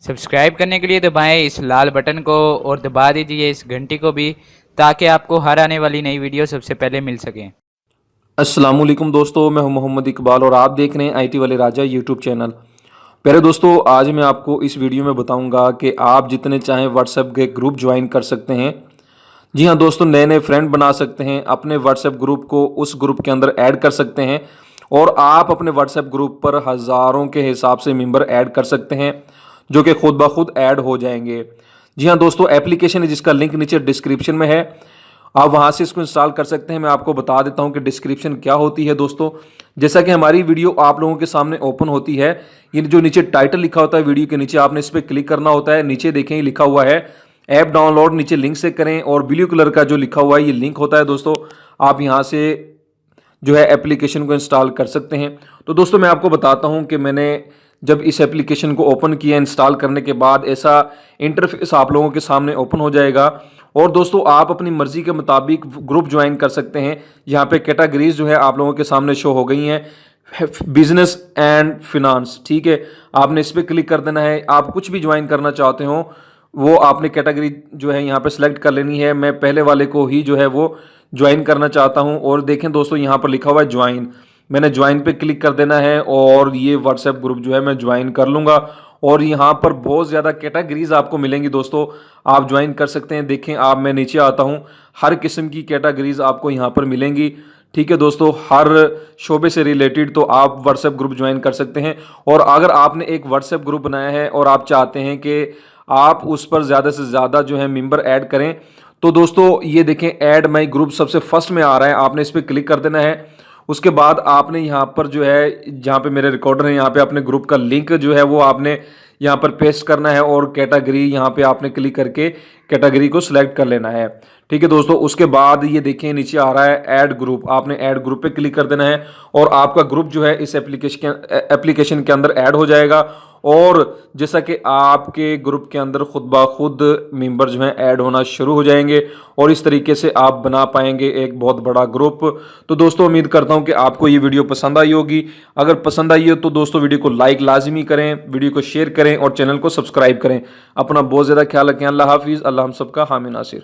Subscribe करने के लिए दबाएं इस लाल बटन को और दबा दीजिए इस घंटी को भी, ताकि आपको हर आने वाली नई वीडियो सबसे पहले मिल सके। अस्सलामुअलैकुम दोस्तों, मैं हूं मोहम्मद इकबाल और आप देख रहे हैं आईटी वाले राजा यूट्यूब चैनल। प्यारे दोस्तों, आज मैं आपको इस वीडियो में बताऊंगा कि आप जितने चाहें व्हाट्सएप के ग्रुप ज्वाइन कर सकते हैं। जी हां दोस्तों, नए नए फ्रेंड बना सकते हैं, अपने व्हाट्सएप ग्रुप को उस ग्रुप के अंदर ऐड कर सकते हैं और आप अपने व्हाट्सएप ग्रुप पर हज़ारों के हिसाब से मेंबर ऐड कर सकते हैं, जो कि खुद ब खुद ऐड हो जाएंगे। जी हाँ दोस्तों, एप्लीकेशन है जिसका लिंक नीचे डिस्क्रिप्शन में है, आप वहां से इसको इंस्टॉल कर सकते हैं। मैं आपको बता देता हूं कि डिस्क्रिप्शन क्या होती है दोस्तों। जैसा कि हमारी वीडियो आप लोगों के सामने ओपन होती है, ये जो नीचे टाइटल लिखा होता है वीडियो के नीचे, आपने इस पर क्लिक करना होता है। नीचे देखें लिखा हुआ है ऐप डाउनलोड, नीचे लिंक से करें और ब्लू कलर का जो लिखा हुआ है ये लिंक होता है दोस्तों। आप यहां से जो है एप्लीकेशन को इंस्टॉल कर सकते हैं। तो दोस्तों मैं आपको बताता हूं कि मैंने जब इस एप्लीकेशन को ओपन किया, इंस्टॉल करने के बाद ऐसा इंटरफेस आप लोगों के सामने ओपन हो जाएगा। और दोस्तों आप अपनी मर्जी के मुताबिक ग्रुप ज्वाइन कर सकते हैं। यहाँ पे कैटेगरीज जो है आप लोगों के सामने शो हो गई हैं, बिजनेस एंड फिनांस। ठीक है, आपने इस पर क्लिक कर देना है। आप कुछ भी ज्वाइन करना चाहते हो वो आपने कैटेगरी जो है यहाँ पे सिलेक्ट कर लेनी है। मैं पहले वाले को ही जो है वो ज्वाइन करना चाहता हूँ। और देखें दोस्तों, यहाँ पर लिखा हुआ है ज्वाइन, मैंने ज्वाइन पे क्लिक कर देना है और ये व्हाट्सएप ग्रुप जो है मैं ज्वाइन कर लूँगा। और यहाँ पर बहुत ज़्यादा कैटेगरीज आपको मिलेंगी दोस्तों, आप ज्वाइन कर सकते हैं। देखें आप, मैं नीचे आता हूँ, हर किस्म की कैटेगरीज आपको यहाँ पर मिलेंगी। ठीक है दोस्तों, हर शोबे से रिलेटेड तो आप व्हाट्सएप ग्रुप ज्वाइन कर सकते हैं। और अगर आपने एक व्हाट्सएप ग्रुप बनाया है और आप चाहते हैं कि आप उस पर ज़्यादा से ज़्यादा जो है मेंबर ऐड करें, तो दोस्तों ये देखें ऐड माई ग्रुप सबसे फर्स्ट में आ रहा है, आपने इस पर क्लिक कर देना है। उसके बाद आपने यहाँ पर जो है, जहाँ पे मेरे रिकॉर्डर है, यहाँ पे अपने ग्रुप का लिंक जो है वो आपने यहाँ पर पेस्ट करना है और कैटेगरी यहाँ पे आपने क्लिक करके कैटेगरी को सिलेक्ट कर लेना है। ठीक है दोस्तों, उसके बाद ये देखें नीचे आ रहा है ऐड ग्रुप, आपने ऐड ग्रुप पे क्लिक कर देना है और आपका ग्रुप जो है इस एप्लीकेशन के अंदर ऐड हो जाएगा। और जैसा कि आपके ग्रुप के अंदर खुद ब खुद मेंबर जो हैं ऐड होना शुरू हो जाएंगे और इस तरीके से आप बना पाएंगे एक बहुत बड़ा ग्रुप। तो दोस्तों उम्मीद करता हूं कि आपको ये वीडियो पसंद आई होगी। अगर पसंद आई हो तो दोस्तों वीडियो को लाइक लाजमी करें, वीडियो को शेयर करें और चैनल को सब्सक्राइब करें। अपना बहुत ज़्यादा ख्याल रखें। अल्लाह हाफिज़। अल्लाह हम सबका हामी नासिर।